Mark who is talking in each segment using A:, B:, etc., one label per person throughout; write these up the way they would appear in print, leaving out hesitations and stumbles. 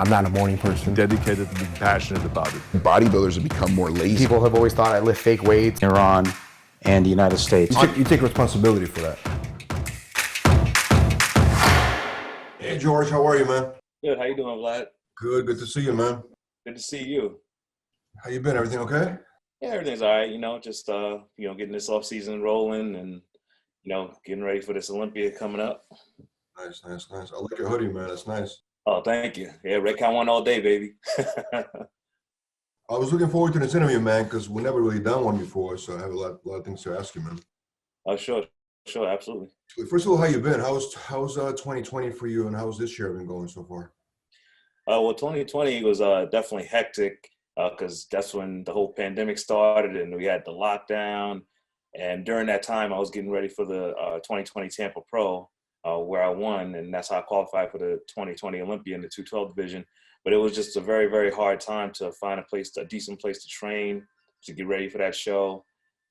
A: I'm not a morning person.
B: Dedicated to being passionate about it.
C: Bodybuilders have become more lazy.
A: People have always thought I lift fake weights.
D: Iran and the United States.
A: You take responsibility for that.
E: Hey George, how are you, man?
F: Good. How you doing, Vlad?
E: Good to see you, man.
F: Good to see you.
E: How you been? Everything okay?
F: Yeah, everything's all right. You know, just getting this off season rolling and getting ready for this Olympia coming up.
E: Nice. I like your hoodie, man. That's nice.
F: Oh, thank you. Yeah, Red Count one all day, baby.
E: I was looking forward to this interview, man, because we never really done one before, so I have a lot of things to ask you, man.
F: Oh, sure, absolutely.
E: First of all, how you been? How's 2020 for you, and how's this year been going so far?
F: Well, 2020 was definitely hectic because that's when the whole pandemic started and we had the lockdown. And during that time, I was getting ready for the 2020 Tampa Pro, where I won, and that's how I qualified for the 2020 Olympia in the 212 division. But it was just a very, very hard time to find a decent place to train, to get ready for that show,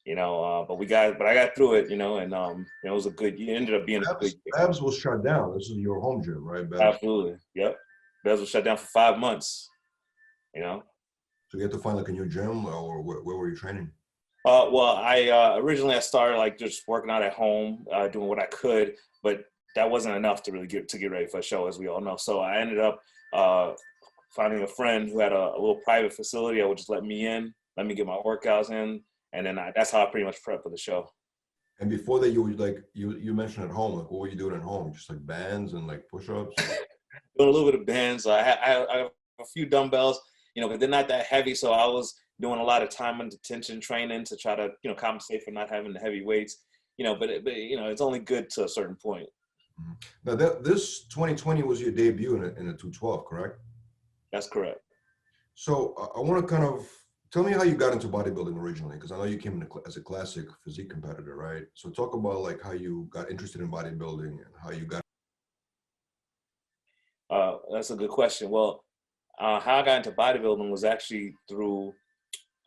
F: but I got through it, and it was a good year. It ended up being a good year.
E: Babs was shut down. This is your home gym, right, Babs?
F: Absolutely, yep. Babs was shut down for 5 months, So
E: you had to find like a new gym, or where were you training?
F: Well, I originally I started like just working out at home, doing what I could, but that wasn't enough to really get ready for a show, as we all know. So I ended up finding a friend who had a little private facility that would just let me in, let me get my workouts in, and then that's how I pretty much prepped for the show.
E: And before that, you were like you mentioned at home, like what were you doing at home? Just like bands and like push-ups?
F: Doing a little bit of bands. I have a few dumbbells, but they're not that heavy, so I was doing a lot of time under tension training to try to compensate for not having the heavy weights. But it's only good to a certain point.
E: Now this 2020 was your debut in a 212, correct?
F: That's correct.
E: So I want to kind of tell me how you got into bodybuilding originally, because I know you came in as a classic physique competitor, right? So talk about like how you got interested in bodybuilding and how you got.
F: That's a good question. Well, how I got into bodybuilding was actually through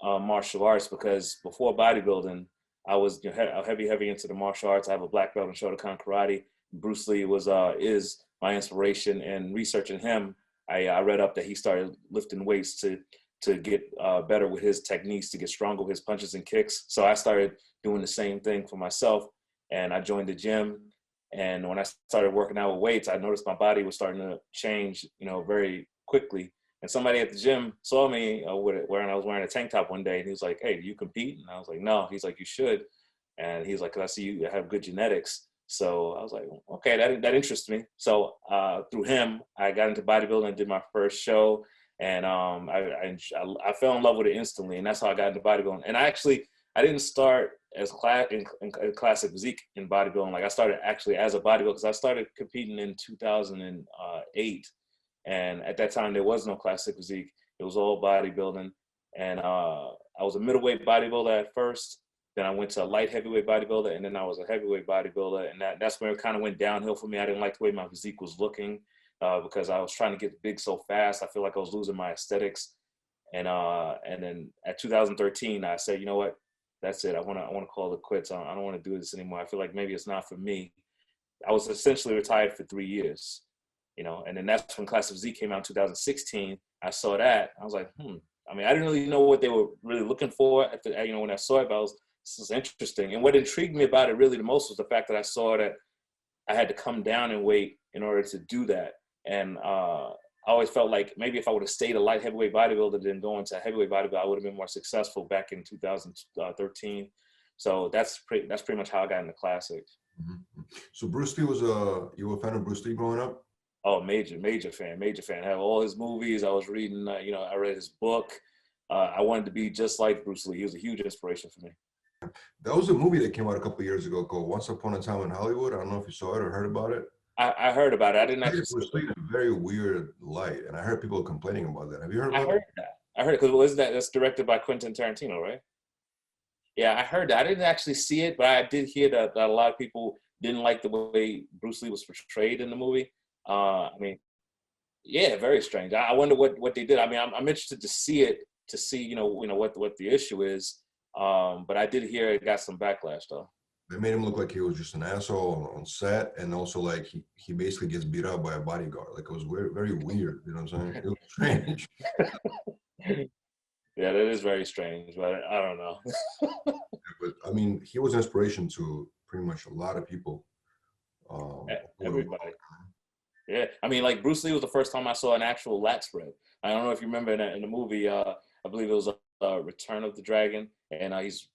F: martial arts, because before bodybuilding, I was heavy into the martial arts. I have a black belt in Shotokan karate. Bruce Lee is my inspiration, and researching him, I read up that he started lifting weights to get better with his techniques, to get stronger with his punches and kicks. So I started doing the same thing for myself, and I joined the gym. And when I started working out with weights, I noticed my body was starting to change, very quickly. And somebody at the gym saw me when I was wearing a tank top one day, and he was like, "Hey, do you compete?" And I was like, "No." He's like, "You should." And he's like, "'Cause I see you have good genetics." So I was like, okay, that interests me. So through him, I got into bodybuilding and did my first show, and I fell in love with it instantly, and that's how I got into bodybuilding. And I didn't start as in classic physique in bodybuilding. Like I started actually as a bodybuilder, because I started competing in 2008, and at that time there was no classic physique. It was all bodybuilding, and I was a middleweight bodybuilder at first. Then I went to a light heavyweight bodybuilder, and then I was a heavyweight bodybuilder, and that's where it kind of went downhill for me. I didn't like the way my physique was looking because I was trying to get big so fast. I feel like I was losing my aesthetics, and then at 2013, I said, you know what, that's it. I want to call it quits. I don't want to do this anymore. I feel like maybe it's not for me. I was essentially retired for 3 years, and then that's when Classic Physique came out in 2016. I saw that. I was like, I mean, I didn't really know what they were really looking for when I saw it, but this is interesting. And what intrigued me about it really the most was the fact that I saw that I had to come down in weight in order to do that. And I always felt like maybe if I would have stayed a light heavyweight bodybuilder than going to heavyweight bodybuilder, I would have been more successful back in 2013. So that's pretty much how I got into classics.
E: Mm-hmm. So Bruce Lee you were a fan of Bruce Lee growing up?
F: Oh, major fan. I have all his movies. I was reading, I read his book. I wanted to be just like Bruce Lee. He was a huge inspiration for me.
E: That was a movie that came out a couple of years ago called Once Upon a Time in Hollywood. I don't know if you saw it or heard about it.
F: I heard about it. I didn't actually see
E: it. In a very weird light, and I heard people complaining about that. Have you heard about it?
F: I heard that. I heard it because that's directed by Quentin Tarantino, right? Yeah, I heard that. I didn't actually see it, but I did hear that a lot of people didn't like the way Bruce Lee was portrayed in the movie. I mean, yeah, very strange. I wonder what they did. I mean, I'm interested to see it, to see what the issue is. But I did hear it got some backlash though.
E: They made him look like he was just an asshole on set, and also like he basically gets beat up by a bodyguard. Like it was very, very weird. You know what I'm saying? It was strange.
F: Yeah, that is very strange, but I don't know.
E: But I mean, he was an inspiration to pretty much a lot of people.
F: Everybody. Yeah, I mean, like Bruce Lee was the first time I saw an actual lat spread. I don't know if you remember in the movie. I believe it was Return of the Dragon, and he's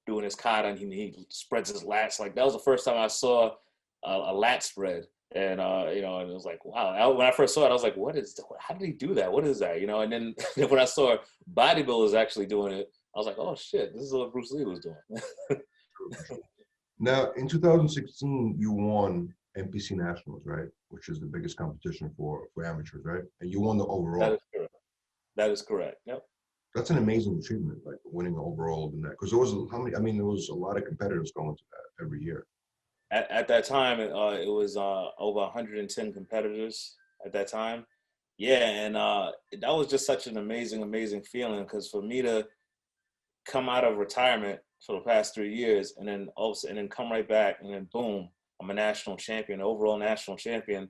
F: doing his kata and he spreads his lats. Like that was the first time I saw a lat spread, and and it was like, wow. When I first saw it, I was like, how did he do that? What is that? And then when I saw bodybuilders actually doing it, I was like, oh shit, this is what Bruce Lee was doing.
E: Now, in 2016, you won Npc Nationals, right? Which is the biggest competition for amateurs, right? And you won the overall.
F: That is correct. That is correct. Yep.
E: That's an amazing achievement, like winning the overall in that. Because there was there was a lot of competitors going to that every year.
F: At that time, it was over 110 competitors at that time. Yeah, and that was just such an amazing feeling, because for me to come out of retirement for the past 3 years and then come right back and then boom, I'm a national champion, overall national champion.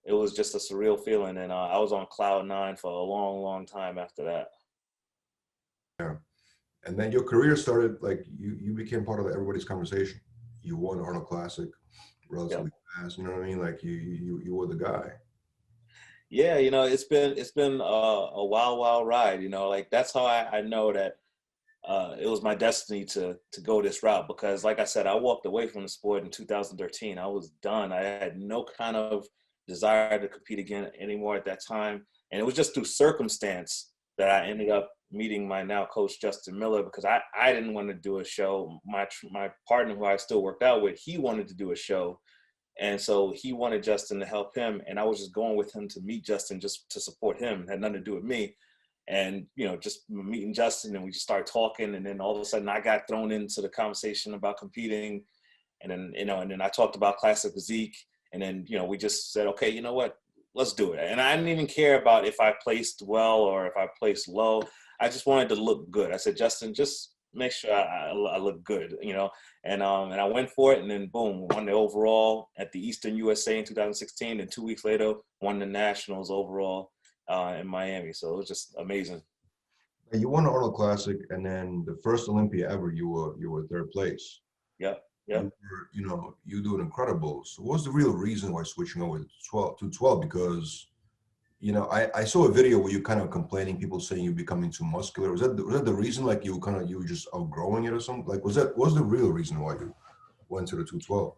F: It was just a surreal feeling, and I was on cloud 9 for a long time after that.
E: Yeah, and then your career started, like you became part of everybody's conversation. You won Arnold Classic relatively fast. You know what I mean? Like you were the guy.
F: Yeah, it's been a wild ride. Like that's how I know that it was my destiny to go this route, because like I said, I walked away from the sport in 2013. I was done. I had no kind of desire to compete again anymore at that time. And it was just through circumstance that I ended up meeting my now coach, Justin Miller, because I didn't want to do a show. My partner, who I still worked out with, he wanted to do a show. And so he wanted Justin to help him. And I was just going with him to meet Justin just to support him. It had nothing to do with me. And, just meeting Justin, and we just started talking. And then all of a sudden I got thrown into the conversation about competing. And then, and then I talked about Classic Physique. And then, we just said, okay, you know what, let's do it. And I didn't even care about if I placed well or if I placed low. I just wanted to look good. I said, Justin, just make sure I look good, and I went for it. And then boom, won the overall at the Eastern USA in 2016. And 2 weeks later, won the Nationals overall in Miami. So it was just amazing.
E: You won the Arnold Classic, and then the first Olympia ever, you were third place.
F: Yep.
E: You doing incredible. So what's the real reason why switching over to 12? Because I saw a video where you kind of complaining, people saying you're becoming too muscular. Was that the reason? Like you were just outgrowing it or something? Like was the real reason why you went to the 212?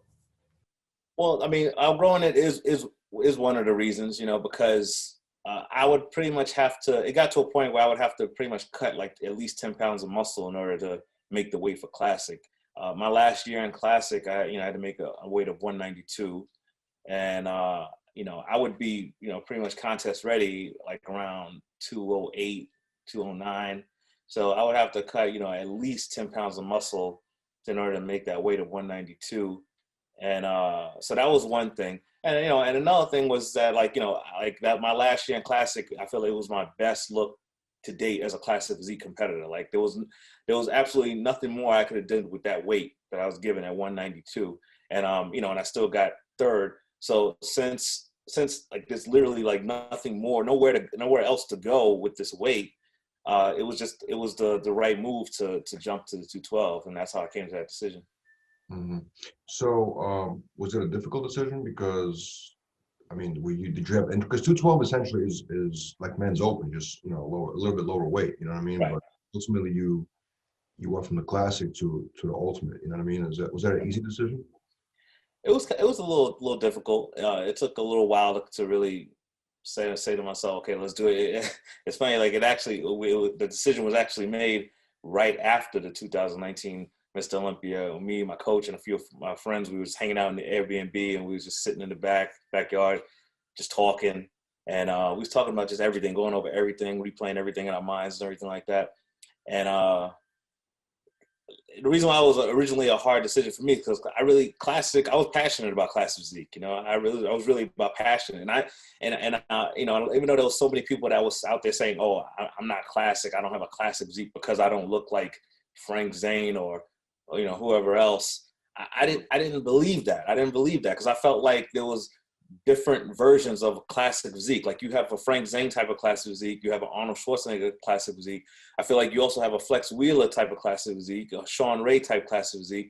F: Well, I mean, outgrowing it is one of the reasons, because I would pretty much have to. It got to a point where I would have to pretty much cut like at least 10 pounds of muscle in order to make the weight for Classic. My last year in Classic, I had to make a weight of 192, and I would be, pretty much contest ready, like around 208, 209. So I would have to cut, at least 10 pounds of muscle in order to make that weight of 192. And so that was one thing. And, and another thing was that, like that my last year in Classic, I feel like it was my best look to date as a Classic Physique competitor. Like there was absolutely nothing more I could have done with that weight that I was given at 192. And, and I still got third. So since like there's literally like nothing more, nowhere else to go with this weight, it was the right move to jump to the 212, and that's how I came to that decision.
E: Mm-hmm. So was it a difficult decision? Because I mean, did you have, because 212 essentially is like men's open, just a little bit lower weight, you know what I mean?
F: Right.
E: But ultimately you went from the Classic to the ultimate, you know what I mean? Was that an easy decision? It
F: was a little difficult. It took a little while to really say to myself, okay, let's do it. It's funny, like the decision was actually made right after the 2019 Mr. Olympia. Me, my coach, and a few of my friends, we was hanging out in the Airbnb, and we was just sitting in the backyard, just talking. And we was talking about just everything, going over everything, replaying everything in our minds and everything like that. And the reason why it was originally a hard decision for me, because I was passionate about Classic Physique. I was really about passion. And even though there was so many people that was out there saying, oh, I'm not Classic, I don't have a Classic Physique because I don't look like Frank Zane or whoever else, I didn't believe that. I didn't believe that because I felt like there was different versions of classic physique. Like you have a Frank Zane type of classic physique, you have an Arnold Schwarzenegger classic physique. I feel like you also have a Flex Wheeler type of classic physique, a Sean Ray type classic physique.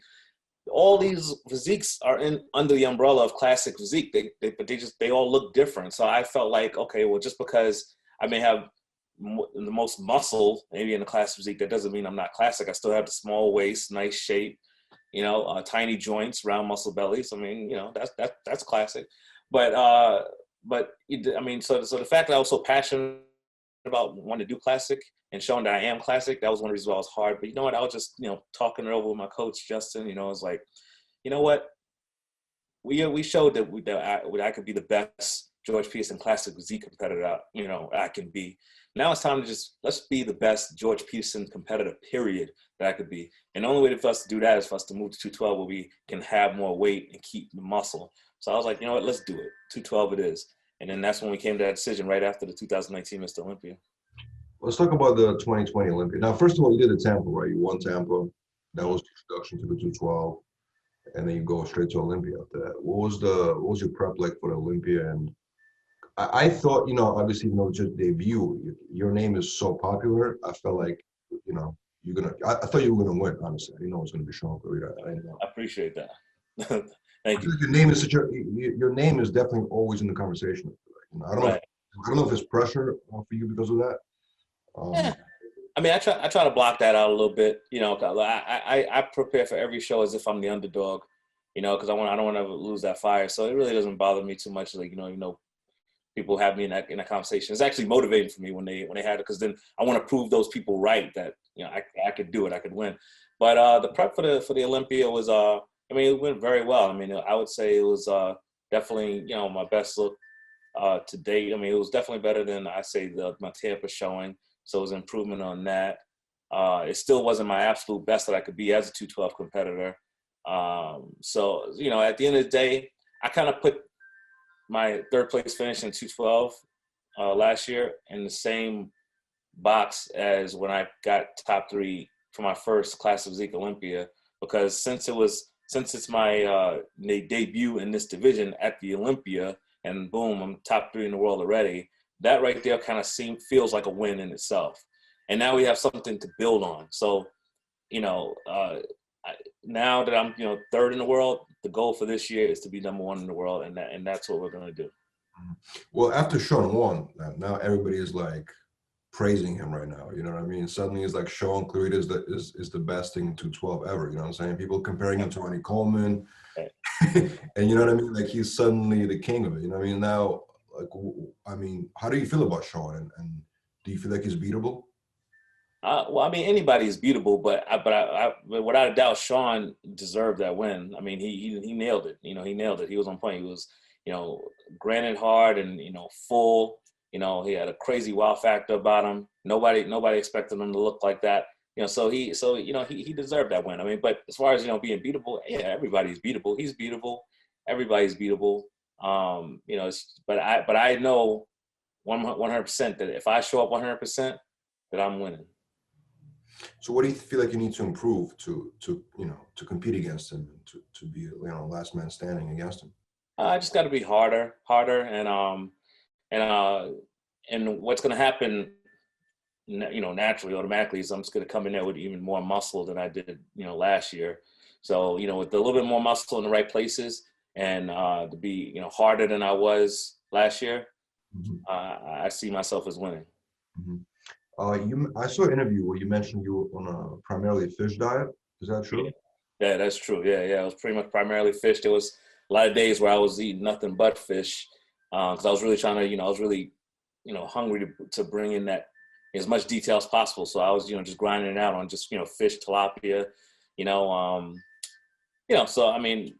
F: All these physiques are under the umbrella of classic physique. They all look different. So I felt like, okay, well, just because I may have the most muscle maybe in the classic physique, that doesn't mean I'm not classic. I still have the small waist, nice shape, tiny joints, round muscle bellies. I mean, that's classic. But I mean, so the fact that I was so passionate about wanting to do classic and showing that I am classic, that was one of the reasons why it was hard. But you know what? I was just, talking it over with my coach, Justin, it was like, you know what? We showed that I could be the best George Peterson classic physique competitor, I can be. Now it's time to let's be the best George Peterson competitor, period, that I could be. And the only way for us to do that is for us to move to 212 where we can have more weight and keep the muscle. So I was like, you know what, let's do it. 212 it is. And then that's when we came to that decision right after the 2019 Mr. Olympia.
E: Let's talk about the 2020 Olympia. Now, first of all, you did the Tampa, right? You won Tampa. That was the introduction to the 212. And then you go straight to Olympia after that. What was your prep like for the Olympia? And I thought, obviously, just debut, your name is so popular. I felt like, I thought you were going to win, honestly. I didn't know it was going to be Sean Clarita. I didn't know.
F: I appreciate that. Thank you.
E: Like your name is your name is definitely always in the conversation. I don't know if it's pressure for you because of that.
F: Yeah. I mean, I try to block that out a little bit. I prepare for every show as if I'm the underdog. Because I don't want to lose that fire. So it really doesn't bother me too much. Like people have me in that conversation. It's actually motivating for me when they had it, because then I want to prove those people right that I could do it, I could win. But the prep for the Olympia was it went very well. I mean, I would say it was definitely my best look to date. I mean, it was definitely better than my Tampa showing. So it was an improvement on that. It still wasn't my absolute best that I could be as a 212 competitor. So at the end of the day, I kind of put my third place finish in 212 last year in the same box as when I got top 3 for my first Classic Physique Olympia, because since it's my debut in this division at the Olympia, and boom, I'm top 3 in the world already. That right there kind of feels like a win in itself. And now we have something to build on. So, now that I'm, third in the world, the goal for this year is to be number 1 in the world, and that's what we're going to do.
E: Well, after Sean won, now everybody is like praising him right now. You know what I mean? Suddenly it's like Sean Clarita is the best thing in 212 ever. You know what I'm saying? People comparing him to Ronnie Coleman,
F: Right.
E: and you know what I mean? Like he's suddenly the king of it. You know what I mean? Now, how do you feel about Sean, and do you feel like he's beatable?
F: Well, I mean, anybody is beatable, but without a doubt, Sean deserved that win. I mean, he nailed it. He nailed it. He was on point. He was, granted hard and full. He had a crazy wow factor about him. Nobody expected him to look like that. So he deserved that win. I mean, but as far as being beatable, yeah, everybody's beatable. He's beatable. Everybody's beatable. But I know 100% that if I show up 100%, that I'm winning.
E: So what do you feel like you need to improve to compete against him, to be last man standing against him?
F: I just got to be harder, and what's going to happen, naturally, automatically, is I'm just going to come in there with even more muscle than I did, last year. So with a little bit more muscle in the right places, and to be harder than I was last year,
E: Mm-hmm.
F: I see myself as winning.
E: Mm-hmm. I saw an interview where you mentioned you were on a primarily fish diet. Is that true?
F: Yeah, that's true. Yeah, it was pretty much primarily fish. There was a lot of days where I was eating nothing but fish, because I was really trying to, I was really, hungry to bring in that as much detail as possible. So I was, just grinding it out on just, fish, tilapia, So I mean,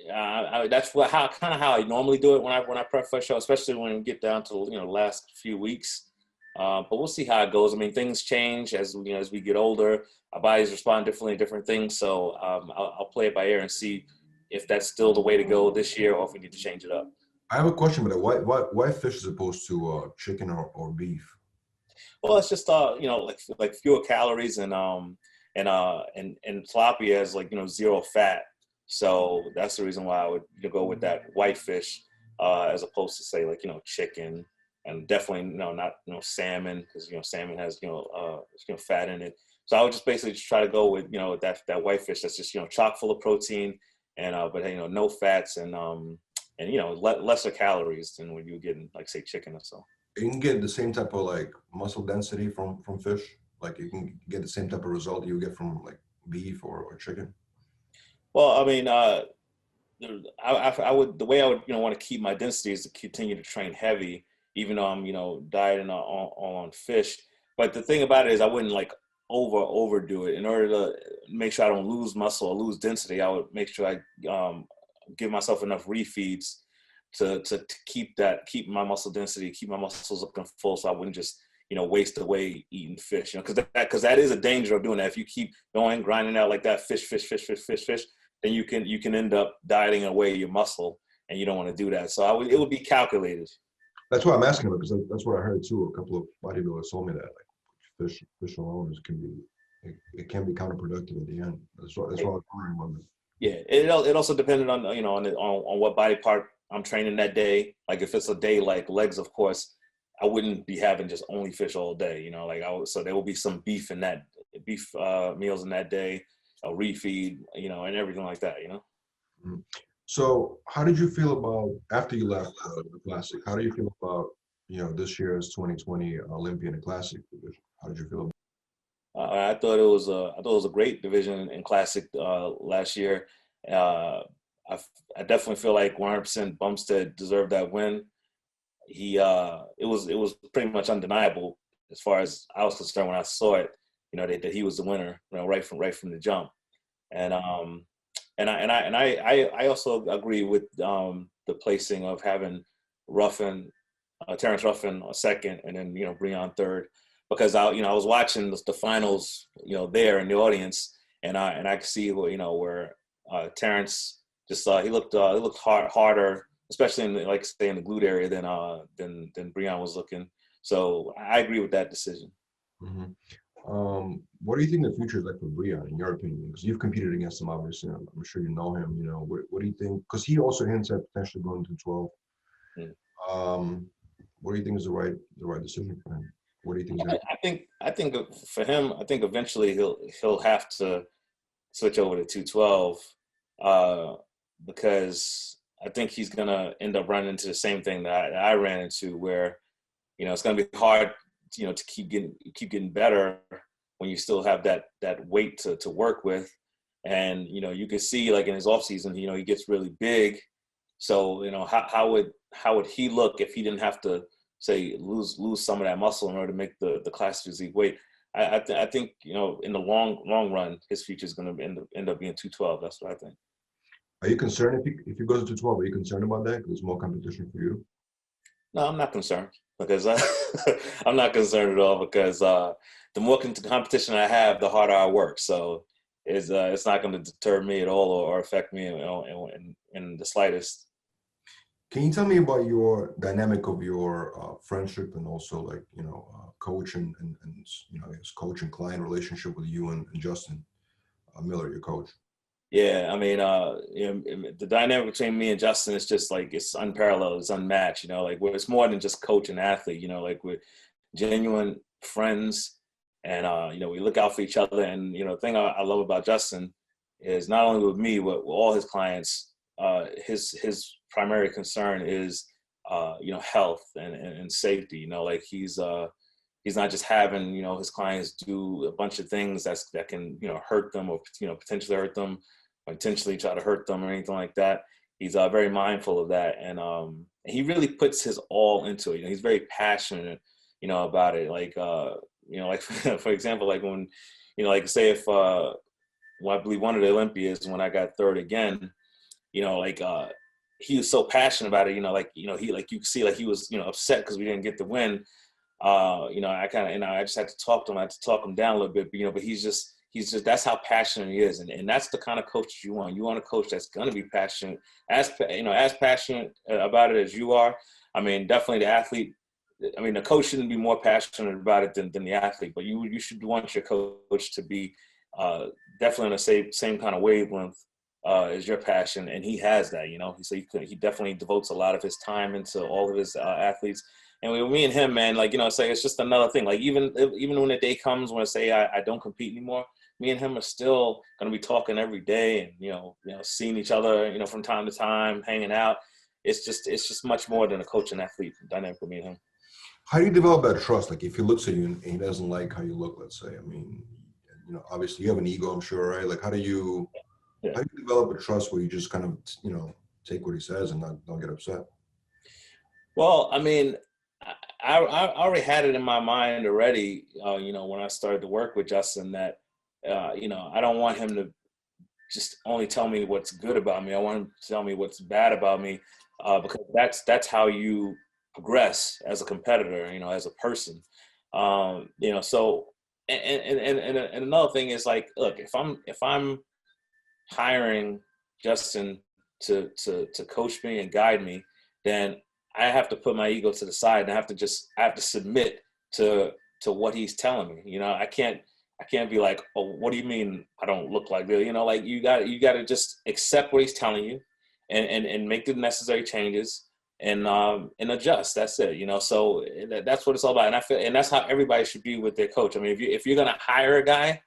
F: that's how I normally do it when I prep for a show, especially when we get down to the last few weeks. But we'll see how it goes. I mean, things change as we get older. Our bodies respond differently to different things. So I'll play it by ear and see if that's still the way to go this year, or if we need to change it up.
E: I have a question, but why fish as opposed to chicken or beef?
F: Well, it's just like fewer calories, and tilapia has 0 fat. So that's the reason why I would go with that white fish as opposed to say like, chicken, and definitely, not, salmon, because, salmon has, fat in it. So I would just basically just try to go with, that white fish that's just, chock full of protein and, but, no fats and lesser calories than when you get in, like, say, chicken or so.
E: You can get the same type of like muscle density from fish. Like you can get the same type of result you get from like beef or chicken.
F: Well, I mean, I would, the way I would, want to keep my density is to continue to train heavy, even though I'm, dieting on fish. But the thing about it is I wouldn't like overdo it. In order to make sure I don't lose muscle or lose density, I would make sure I give myself enough refeeds to keep my muscle density, keep my muscles looking full, so I wouldn't just, waste away eating fish, because that is a danger of doing that. If you keep going, grinding out like that, fish, then you can end up dieting away your muscle, and you don't want to do that. So it would be calculated.
E: That's why I'm asking about, because that's what I heard too. A couple of bodybuilders told me that like fish alone it can be counterproductive at the end. That's why I was wondering about it.
F: Yeah, it also depended on on what body part I'm training that day. Like if it's a day like legs, of course, I wouldn't be having just only fish all day. So there will be some beef meals in that day, a refeed, and everything like that.
E: Mm-hmm. So how did you feel about, after you left the Classic, how do you feel about, this year's 2020 Olympia and the Classic division? How did you feel about
F: I thought it was a great division in Classic last year. I definitely feel like 100% Bumstead deserved that win. It was pretty much undeniable as far as I was concerned when I saw it. That he was the winner, right from the jump. And I also agree with the placing of having Terrence Ruffin second, and then Breon third, because I was watching the finals there in the audience, and I could see where Terrence just he looked harder, especially in the glute area than Breon was looking. So I agree with that decision.
E: Mm-hmm. What do you think the future is like for Breon, in your opinion? Because you've competed against him, obviously. I'm sure you know him. What do you think? Because he also hints at potentially going to 12. What do you think is the right decision for him? What do you think?
F: I think for him, I think eventually he'll have to switch over to 212, because I think he's gonna end up running into the same thing that I ran into, where it's gonna be hard to keep getting better when you still have that weight to work with. And you can see like in his off season, he gets really big. So how would he look if he didn't have to say lose some of that muscle in order to make the Classic Physique weight? I think in the long run his future is going to end up being 212. That's what I think.
E: Are you concerned if he goes to 212? Are you concerned about that? Because there's more competition for you.
F: No, I'm not concerned, because I'm not concerned at all, because the more competition I have, the harder I work. So it's not going to deter me at all or affect me in the slightest.
E: Can you tell me about your dynamic of your friendship, and also like coach and his coach and client relationship with you and Justin Miller, your coach?
F: Yeah, I mean, the dynamic between me and Justin is just like, it's unparalleled, it's unmatched. It's more than just coach and athlete. We're genuine friends, and we look out for each other. And the thing I love about Justin is not only with me, but with all his clients, his primary concern is health and safety. He's not just having his clients do a bunch of things that can hurt them, or potentially hurt them, or intentionally try to hurt them, or anything like that. He's very mindful of that, and he really puts his all into it. He's very passionate about it. Like for example, like when say if I believe one of the Olympias, when I got third again, he was so passionate about it. He, like, you could see like he was upset because we didn't get the win. I just had to talk to him. I had to talk him down a little bit, but he's just, that's how passionate he is. And that's the kind of coach you want. You want a coach that's going to be passionate, as passionate about it as you are. I mean, definitely the athlete, the coach shouldn't be more passionate about it than the athlete, but you should want your coach to be definitely on the same kind of wavelength is your passion, and he has that. So he definitely devotes a lot of his time into all of his athletes. And with me and him, man, like say it's just another thing. Like even when the day comes when I say I don't compete anymore, me and him are still gonna be talking every day, and seeing each other, from time to time, hanging out. It's just much more than a coach and athlete dynamic with me and him.
E: How do you develop that trust? Like if he looks at you and he doesn't like how you look, let's say, I mean, obviously you have an ego, I'm sure, right? Like how do you develop a trust where you just kind of, take what he says and don't get upset?
F: Well, I mean, I already had it in my mind already, when I started to work with Justin that, I don't want him to just only tell me what's good about me. I want him to tell me what's bad about me, because that's how you progress as a competitor, as a person. So, and another thing is like, look, if I'm hiring Justin to coach me and guide me, then I have to put my ego to the side and I have to submit to what he's telling me. I can't be like, oh, what do you mean I don't look like this? Like you got to just accept what he's telling you and make the necessary changes and adjust. That's it. So that's what it's all about. And I feel, and that's how everybody should be with their coach. I mean, if you're going to hire a guy,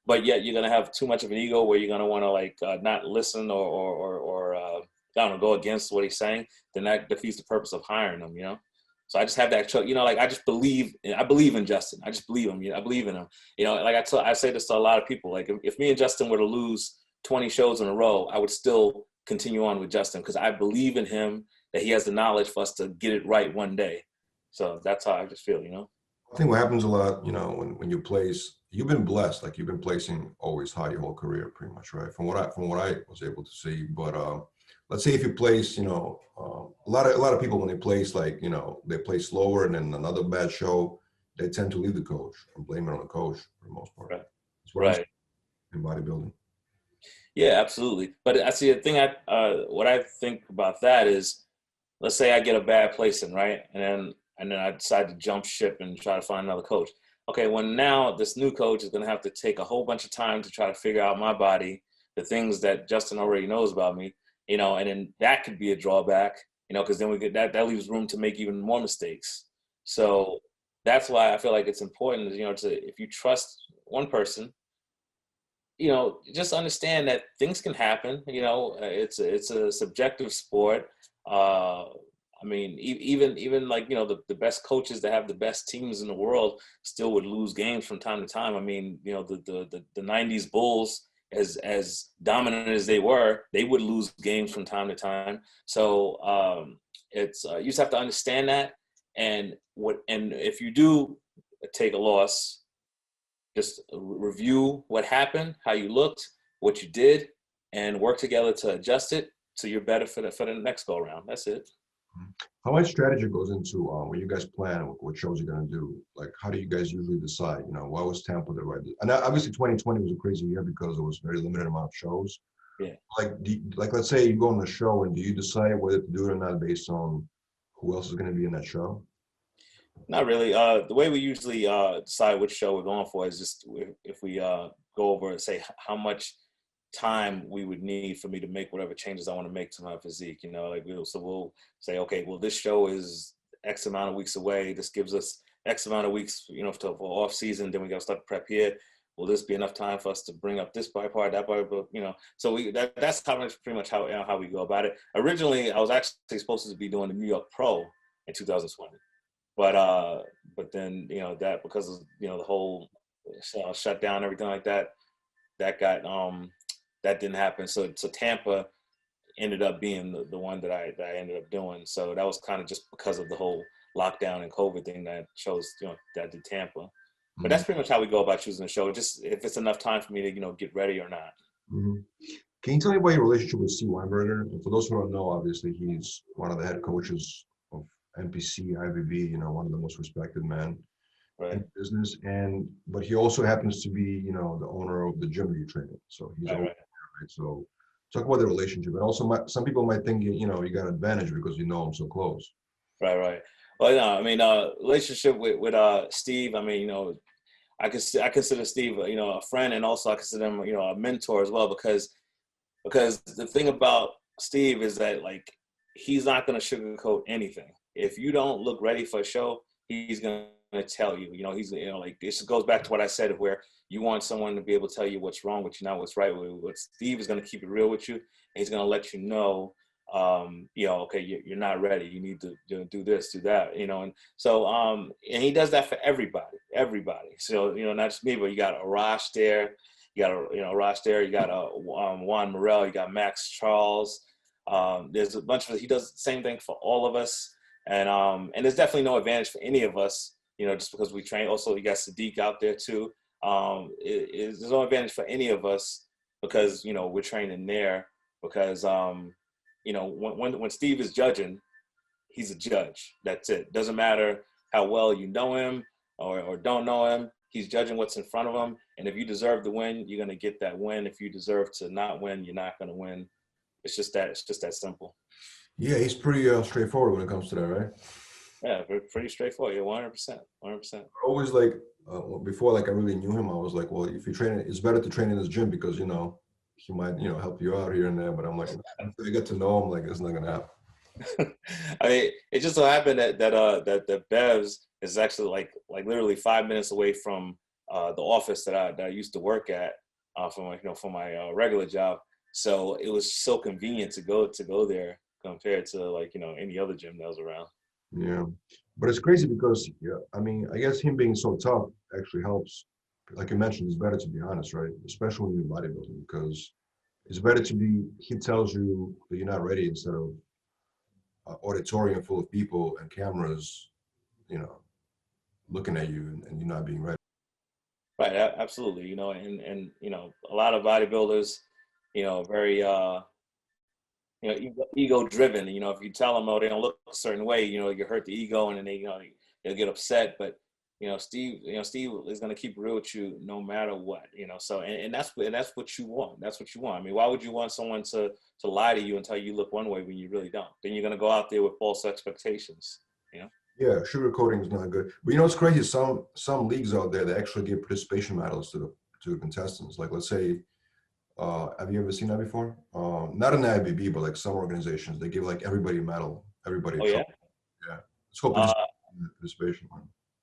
F: but yet you're going to have too much of an ego where you're going to want to like not listen or I don't know, go against what he's saying, then that defeats the purpose of hiring him, So I just have that, like I believe in Justin. I just believe him. I believe in him. Like I say this to a lot of people. Like if me and Justin were to lose 20 shows in a row, I would still continue on with Justin because I believe in him that he has the knowledge for us to get it right one day. So that's how I just feel,
E: I think what happens a lot, when you place, you've been blessed, like you've been placing always high your whole career, pretty much, right? From what I was able to see, but let's say if you place, a lot of people when they place, like they place lower, and then another bad show, they tend to leave the coach and blame it on the coach for the most part.
F: Right.
E: That's what I'm saying in bodybuilding.
F: Yeah, absolutely. But I see the thing. What I think about that is, let's say I get a bad placing, right, and then I decide to jump ship and try to find another coach. Okay, well now this new coach is going to have to take a whole bunch of time to try to figure out my body, the things that Justin already knows about me, and then that could be a drawback, because then we get that leaves room to make even more mistakes. So that's why I feel like it's important, if you trust one person, just understand that things can happen. It's a subjective sport. I mean, even like, the best coaches that have the best teams in the world still would lose games from time to time. I mean, the 90s Bulls, as dominant as they were, they would lose games from time to time. So it's you just have to understand that. And if you do take a loss, just review what happened, how you looked, what you did, and work together to adjust it so you're better for the next go around. That's it.
E: How much strategy goes into when you guys plan what shows you're going to do? Like, how do you guys usually decide? Why was Tampa the right? And obviously 2020 was a crazy year because it was very limited amount of shows.
F: Yeah.
E: Like let's say you go on the show, and do you decide whether to do it or not based on who else is going to be in that show?
F: Not really. The way we usually decide which show we're going for is just if we go over and say how much time we would need for me to make whatever changes I want to make to my physique, so we'll say, okay, well, this show is X amount of weeks away. This gives us X amount of weeks, for off season. Then we got to start to prep here. Will this be enough time for us to bring up this body part, that body part, So that's pretty much how we go about it. Originally, I was actually supposed to be doing the New York Pro in 2020, but then that because of the whole shutdown, everything like that, that got that didn't happen. So Tampa ended up being the one that I ended up doing. So that was kind of just because of the whole lockdown and COVID thing that chose, that I did Tampa. But that's pretty much how we go about choosing a show. Just if it's enough time for me to, get ready or not.
E: Mm-hmm. Can you tell me about your relationship with C Weinberger? And for those who don't know, obviously he's one of the head coaches of Npc IVB, one of the most respected men in business. But he also happens to be, the owner of the gym that you train in. So he's right. So talk about the relationship. And also some people might think, you got an advantage because you know him so close.
F: Right. Well, no, I mean, relationship with Steve, I mean, I consider Steve, a friend, and also I consider him, a mentor as well, because because the thing about Steve is that like he's not going to sugarcoat anything. If you don't look ready for a show, he's going to tell you. You know, he's like this goes back to what I said of where you want someone to be able to tell you what's wrong with you, not what's right with you. What Steve is going to keep it real with you, and he's going to let you know, okay, you're not ready. You need to do this, do that, and so and he does that for everybody. So not just me, but you got Arash there. You got Arash there. You got Juan Morel. You got Max Charles. There's a bunch of he does the same thing for all of us, and there's definitely no advantage for any of us, just because we train. Also, you got Sadiq out there too. There's no advantage for any of us because we're training there because when Steve is judging, he's a judge. That's it. Doesn't matter how well you know him or don't know him. He's judging what's in front of him, and if you deserve to win, you're gonna get that win. If you deserve to not win, you're not gonna win. It's just that simple.
E: Yeah, he's pretty straightforward when it comes to that, right?
F: Yeah, pretty straightforward. Yeah, 100%.
E: Always like before, like I really knew him. I was like, well, if you train, it's better to train in his gym because he might help you out here and there. But I'm like, until you get to know him, like it's not gonna happen.
F: I mean, it just so happened that Bev's is actually like literally 5 minutes away from the office that I used to work at for my regular job. So it was so convenient to go there compared to any other gym that was around.
E: Yeah, but it's crazy because I mean, I guess him being so tough actually helps. Like you mentioned, it's better to be honest, right? Especially when you're bodybuilding, because it's better to be. He tells you that you're not ready instead of auditorium full of people and cameras, looking at you and you not being ready.
F: Right, absolutely. And a lot of bodybuilders, very ego driven. If you tell them, oh, they don't look a certain way, you hurt the ego, and then they'll get upset. But Steve is going to keep it real with you no matter what. So and that's what you want. That's what you want. I mean, why would you want someone to lie to you and tell you look one way when you really don't? Then you're going to go out there with false expectations.
E: Yeah, sugarcoating is not good. But it's crazy. Some leagues out there, they actually give participation medals to the contestants. Like, let's say, have you ever seen that before? Not in the IBB, but like some organizations, they give like everybody a medal. Everybody.
F: Oh yeah.
E: Yeah. It's called participation one.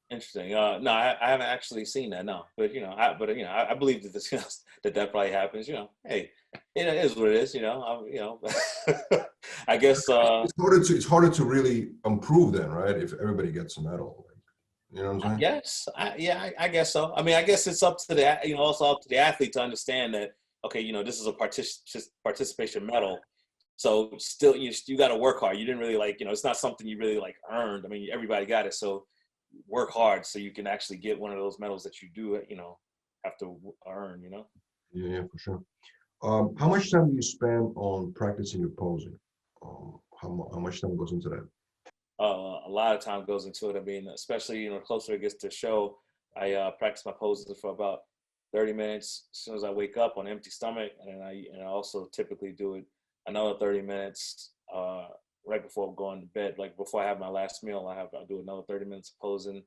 F: Interesting. No, I haven't actually seen that. No, but I believe that this, that probably happens. Hey, it is what it is. I guess
E: it's harder to really improve then, right? If everybody gets a medal, you know what I'm saying?
F: Yes. I guess so. I mean, I guess it's up to the also up to the athlete to understand that. Okay, this is a participation medal. So still, you got to work hard. You didn't really it's not something you really earned. I mean, everybody got it. So work hard so you can actually get one of those medals that you do, have to earn,
E: Yeah, for sure. How much time do you spend on practicing your posing? How much time goes into that?
F: A lot of time goes into it. I mean, especially, the closer it gets to show, I practice my poses for about 30 minutes as soon as I wake up on an empty stomach. And I also typically do it another 30 minutes right before going to bed. Like before I have my last meal, I'll do another 30 minutes of posing.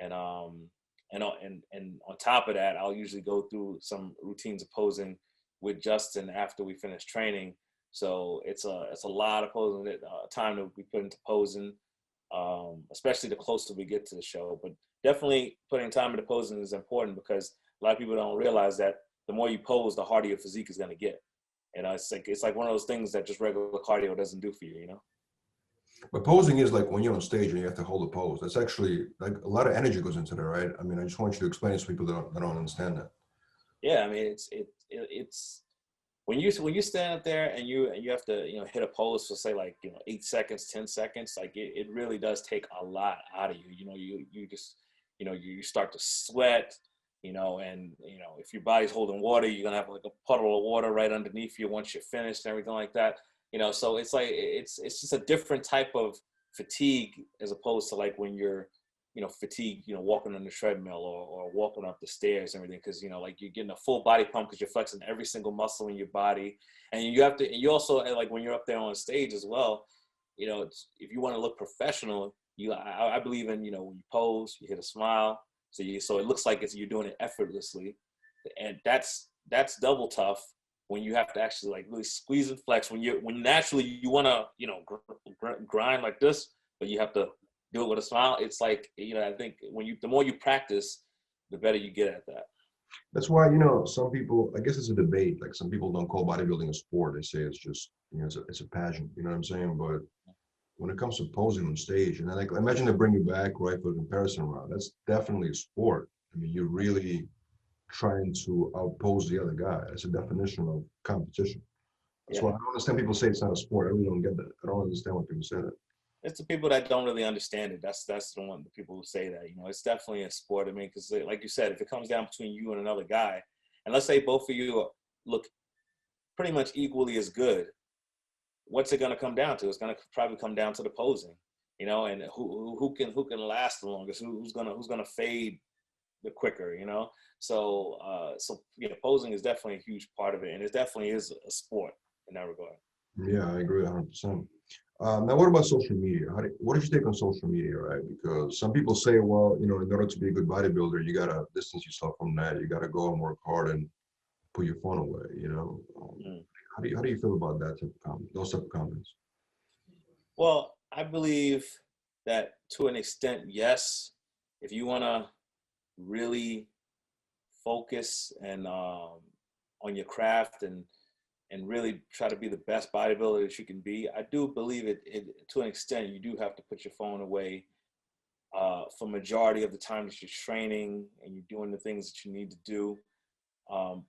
F: And on top of that, I'll usually go through some routines of posing with Justin after we finish training. So it's a lot of posing time that we put into posing, especially the closer we get to the show. But definitely putting time into posing is important because a lot of people don't realize that the more you pose, the harder your physique is going to get. It's like one of those things that just regular cardio doesn't do for you,
E: But posing is like when you're on stage and you have to hold a pose. That's actually like a lot of energy goes into that, right? I mean, I just want you to explain it to people that don't understand that.
F: Yeah, I mean, it's when you stand up there and you have to hit a pose for say 8 seconds, 10 seconds, like it really does take a lot out of you. You just you start to sweat. And if your body's holding water, you're gonna have like a puddle of water right underneath you once you're finished and everything like that. So it's like it's just a different type of fatigue as opposed to like when you're fatigued, walking on the treadmill or walking up the stairs and everything, because like you're getting a full body pump because you're flexing every single muscle in your body, and you also like when you're up there on stage as well. If you want to look professional, I believe in when you pose, you hit a smile. So it looks like you're doing it effortlessly, and that's double tough when you have to actually like really squeeze and flex, when naturally you want to, you know, grind like this, but you have to do it with a smile. It's like, you know, I think the more you practice, the better you get at that.
E: That's why, you know, some people, I guess it's a debate. Like some people don't call bodybuilding a sport. They say it's just, you know, it's a passion. You know what I'm saying? But when it comes to posing on stage, and then like imagine they bring you back right for the comparison round. That's definitely a sport. I mean, you're really trying to outpose the other guy. That's a definition of competition. That's why I don't understand people say it's not a sport. I really don't get that. I don't understand why people say that.
F: It's the people that don't really understand it. That's the people who say that. You know, it's definitely a sport. I mean, because like you said, if it comes down between you and another guy, and let's say both of you look pretty much equally as good, what's it going to come down to? It's going to probably come down to the posing, you know, and who can last the longest, who's gonna fade the quicker, you know. So you know, posing is definitely a huge part of it, and it definitely is a sport in that regard.
E: Yeah, I agree 100%. Now, what about social media? What is your take on social media, right? Because some people say, well, you know, in order to be a good bodybuilder, you got to distance yourself from that. You got to go and work hard and put your phone away, you know? How do you feel about that type of comment, those type of comments?
F: Well, I believe that to an extent, yes. If you want to really focus and on your craft and really try to be the best bodybuilder that you can be, I do believe it to an extent. You do have to put your phone away for majority of the time that you're training and you're doing the things that you need to do,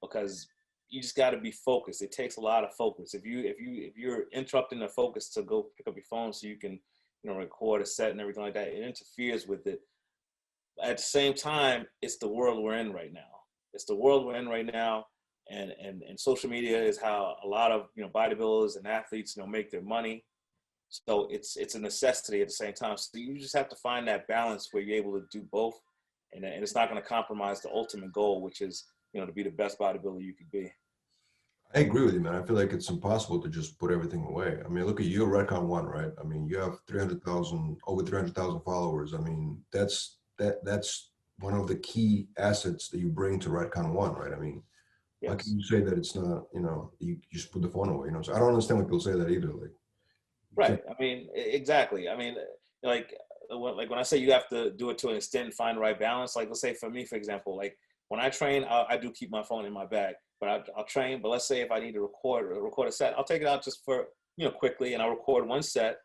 F: because you just got to be focused. It takes a lot of focus. If you're interrupting the focus to go pick up your phone so you can, you know, record a set and everything like that, it interferes with it. At the same time, it's the world we're in right now. It's the world we're in right now, and social media is how a lot of, you know, bodybuilders and athletes, you know, make their money. So it's a necessity at the same time. So you just have to find that balance where you're able to do both, and it's not going to compromise the ultimate goal, which is, you know, to be the best bodybuilder you could be.
E: I agree with you, man. I feel like it's impossible to just put everything away. I mean, look at you, Redcon One, right? I mean, you have over 300,000 followers. I mean, that's one of the key assets that you bring to Redcon One, right? I mean,
F: Yes.
E: how can you say that it's not, you know, you just put the phone away, you know? So I don't understand when people say that either. Like,
F: right. I mean, exactly. I mean, like when I say you have to do it to an extent and find the right balance, like let's say for me, for example, like when I train, I do keep my phone in my bag, but I'll train. But let's say if I need to record a set, I'll take it out just for, you know, quickly, and I'll record one set,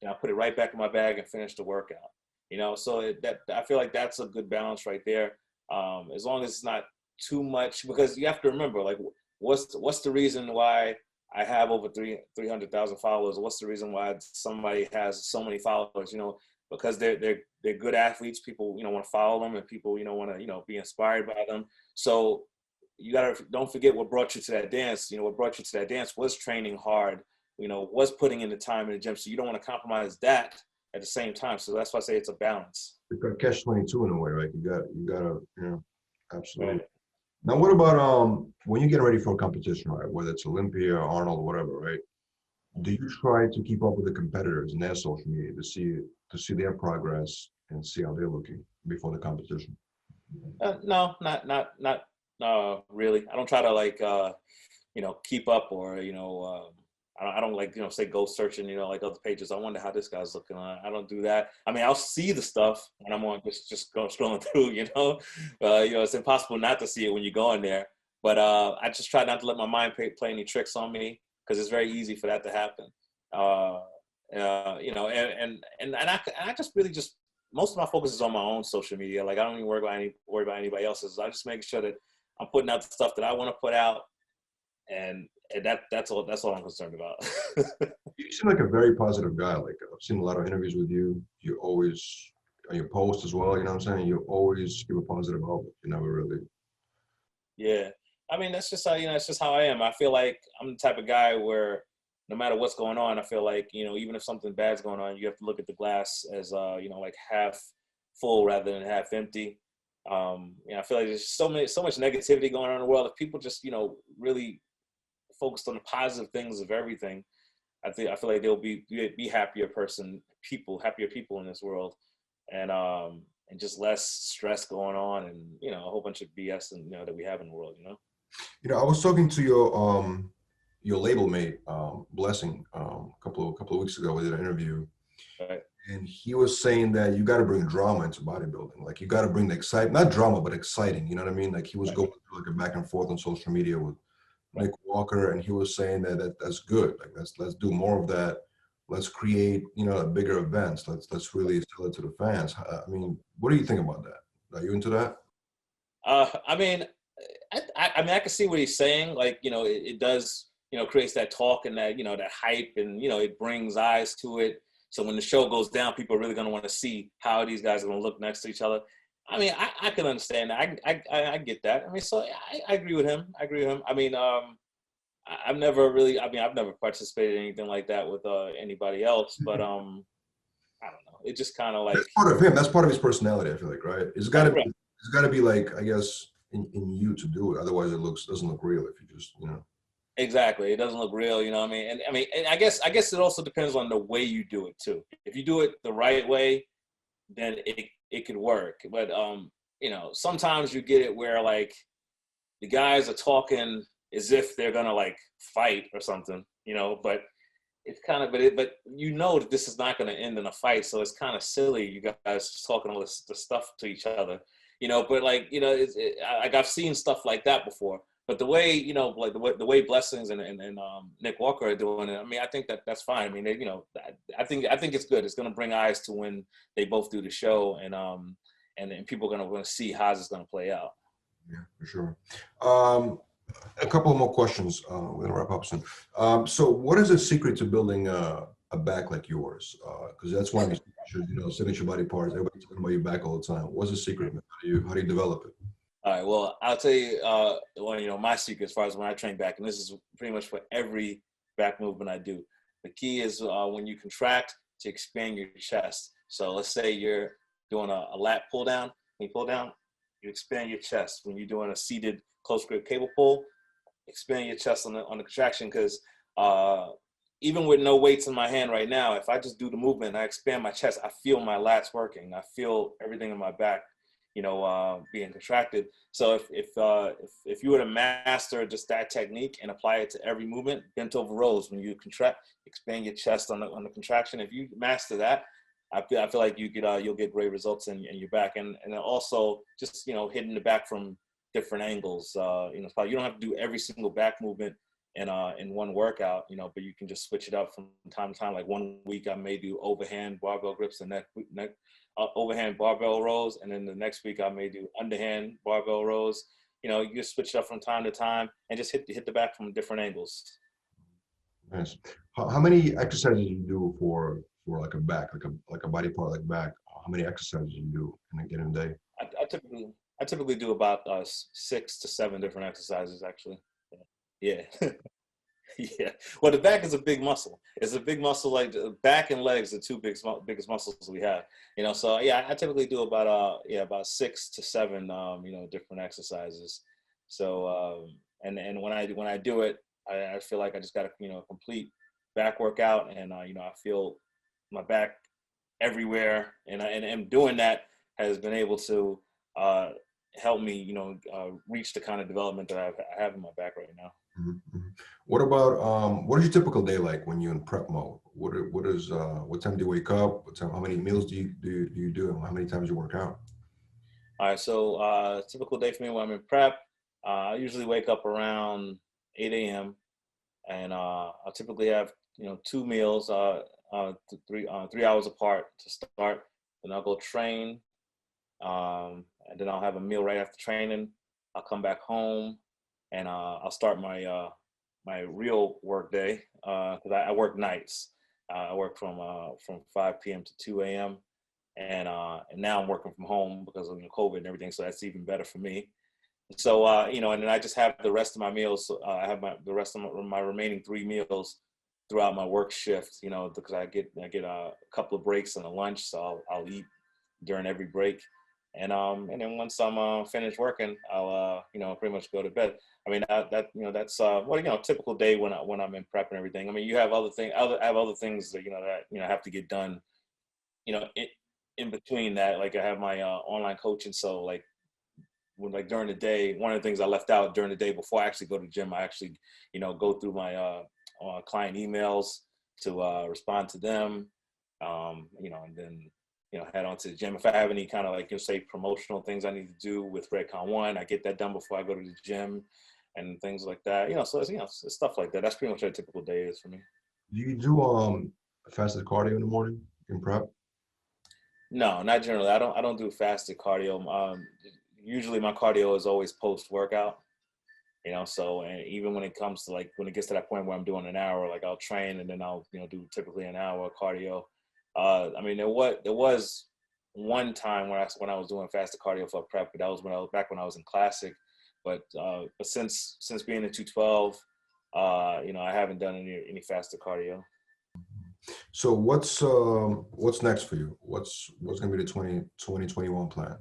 F: and I'll put it right back in my bag and finish the workout. You know, so that I feel like that's a good balance right there. As long as it's not too much, because you have to remember, like, what's the reason why I have over 300,000 followers? What's the reason why somebody has so many followers? You know, because they're good athletes. People, you know, want to follow them, and people, you know, want to, you know, be inspired by them. So you don't forget what brought you to that dance. You know, what brought you to that dance was training hard. You know, was putting in the time in the gym. So you don't want to compromise that at the same time. So that's why I say it's a balance.
E: you've got catch-22 in a way, right? You gotta, you know, absolutely.
F: Right.
E: Now, what about when you get ready for a competition, right? Whether it's Olympia, Arnold, whatever, right? Do you try to keep up with the competitors in their social media to see their progress and see how they're looking before the competition?
F: No, not really. I don't try to like you know, keep up, or you know, I don't like, you know, say go searching, you know, like other pages. I wonder how this guy's looking. I don't do that. I mean, I'll see the stuff when I'm on just go scrolling through, you know. You know, it's impossible not to see it when you go in there. But I just try not to let my mind play any tricks on me, because it's very easy for that to happen. You know, and I just really just, most of my focus is on my own social media. Like I don't even worry about anybody else's. I just make sure that I'm putting out the stuff that I want to put out, and that's all I'm concerned about.
E: You seem like a very positive guy. Like I've seen a lot of interviews with you. You always, on your post as well, you know what I'm saying? You always give a positive outlook. You never really.
F: Yeah. I mean, that's just how, you know, it's just how I am. I feel like I'm the type of guy where no matter what's going on, I feel like, you know, even if something bad's going on, you have to look at the glass as, you know, like half full rather than half empty. You know, I feel like there's so much negativity going on in the world. If people just, you know, really focused on the positive things of everything, I feel like they'll be happier people in this world, and just less stress going on, and, you know, a whole bunch of BS, and, you know, that we have in the world, you know.
E: You know, I was talking to your label mate, Blessing, a couple of weeks ago. We did an interview,
F: Right.
E: and he was saying that you got to bring drama into bodybuilding. Like you got to bring the excitement, not drama, but exciting. You know what I mean? Like he was
F: Right.
E: going through like a back and forth on social media with
F: Right.
E: Nick Walker, and he was saying that's good. Like let's do more of that. Let's create, you know, bigger events. Let's really sell it to the fans. I mean, what do you think about that? Are you into that?
F: I mean, I mean, I can see what he's saying. Like, you know, it does, you know, creates that talk and that, you know, that hype, and, you know, it brings eyes to it. So when the show goes down, people are really going to want to see how these guys are going to look next to each other. I mean, I can understand that. I get that. I mean, so I agree with him. I agree with him. I mean, I've never really, I mean, I've never participated in anything like that with anybody else, but I don't know. It just kind of like,
E: That's part of him. That's part of his personality. I feel like, right?
F: right.
E: It's got to be like, I guess, in you to do it. Otherwise, doesn't look real if you just, you know.
F: Exactly. It doesn't look real, you know what I mean? And I mean, and I guess it also depends on the way you do it too. If you do it the right way, then it could work. But you know, sometimes you get it where like the guys are talking as if they're gonna like fight or something, you know, but it's kind of, but you know that this is not going to end in a fight, so it's kind of silly. You guys talking all this stuff to each other, you know. But like, you know, like I've seen stuff like that before. But the way, you know, like the way Blessings and Nick Walker are doing it, I mean, I think that's fine. I mean, you know, I think it's good. It's going to bring eyes to when they both do the show, and people are going to see how it's going to play out.
E: Yeah, for sure. A couple more questions. We're gonna wrap up soon. So, what is the secret to building a back like yours? Because that's one of the features, you know, signature body parts. Everybody's talking about your back all the time. What's the secret, man? How do you develop it?
F: All right. Well, I'll tell you, well, you know, my secret as far as when I train back, and this is pretty much for every back movement I do. The key is when you contract to expand your chest. So let's say you're doing a lat pull down. When you pull down, you expand your chest. When you're doing a seated close grip cable pull, expand your chest on the contraction, because even with no weights in my hand right now, if I just do the movement and I expand my chest, I feel my lats working. I feel everything in my back, you know, being contracted. So if you were to master just that technique and apply it to every movement, bent over rows, when you contract, expand your chest on the contraction. If you master that, I feel like you could you'll get great results in your back, and also just, you know, hitting the back from different angles. You know, you don't have to do every single back movement in one workout, you know, but you can just switch it up from time to time. Like one week I may do overhand barbell grips, and next overhand barbell rows, and then the next week I may do underhand barbell rows. You know, you just switch it up from time to time and just hit the back from different angles.
E: Nice. How many exercises do you do for like a back, like a body part like back? How many exercises do you do in a day?
F: I typically do about 6 to 7 different exercises, actually. Yeah. Yeah. Well, the back is a big muscle. It's a big muscle. Like the back and legs are two biggest muscles we have. You know, so yeah, I typically do about 6 to 7 you know, different exercises. So and when I do it, I feel like I just got a, you know, complete back workout, and you know, I feel my back everywhere, and doing that has been able to help me, you know, reach the kind of development that I have in my back right now.
E: Mm-hmm. What about what is your typical day like when you're in prep mode? What time do you wake up? How many meals do you do, and how many times you work out?
F: All right, so typical day for me when I'm in prep, I usually wake up around 8 a.m. and I'll typically have, you know, 2 meals, 3 hours apart to start. Then I'll go train, and then I'll have a meal right after training. I'll come back home, and I'll start my my real work day, because I work nights. I work from 5 p.m. to 2 a.m. And now I'm working from home because of, you know, COVID and everything, so that's even better for me. So you know, and then I just have the rest of my meals. I have the rest of my remaining 3 meals throughout my work shift. You know, because I get a couple of breaks and a lunch, so I'll eat during every break. And then once I'm finished working, I'll you know, pretty much go to bed. I mean, that you know, that's well, you know, typical day when I'm in prep and everything. I mean, you have other things that, you know, that, you know, have to get done, you know, in between that. Like I have my online coaching, so like when, like, during the day, one of the things I left out during the day before I actually go to the gym, I actually, go through my client emails to respond to them, and then, head on to the gym. If I have any kind of, like, say, promotional things I need to do with Redcon 1, I get that done before I go to the gym and things like that. So it's stuff like that. That's pretty much what a typical day is for me.
E: Do you do fasted cardio in the morning in prep?
F: No, not generally. I don't do fasted cardio. Usually my cardio is always post-workout. So, and even when it comes to, like, when it gets to that point where I'm doing an hour, like, I'll train and then I'll, do typically an hour of cardio. I mean, there was one time when I was doing fasted cardio for prep, but that was back when I was in Classic. But since being in 212, I haven't done any fasted cardio.
E: So what's next for you? What's going to be the 2021 plan?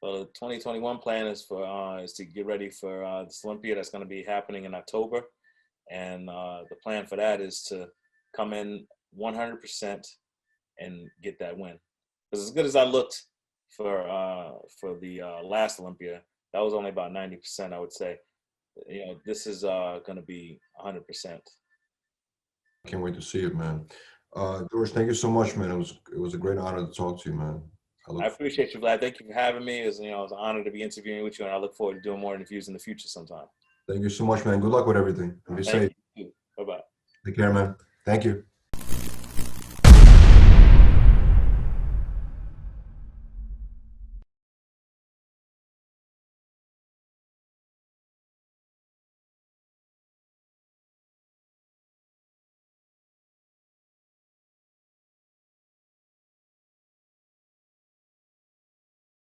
F: Well, the 2021 plan is to get ready for this Olympia that's going to be happening in October, and the plan for that is to come in 100% and get that win. Because as good as I looked for the last Olympia, that was only about 90%, I would say. This is going to be 100%.
E: Can't wait to see it, man. George, thank you so much, man. It was a great honor to talk to you, man.
F: I appreciate you, Vlad. Thank you for having me. It was an honor to be interviewing with you, and I look forward to doing more interviews in the future sometime.
E: Thank you so much, man. Good luck with everything. And be safe.
F: Thank you. Bye-bye.
E: Take care, man. Thank you.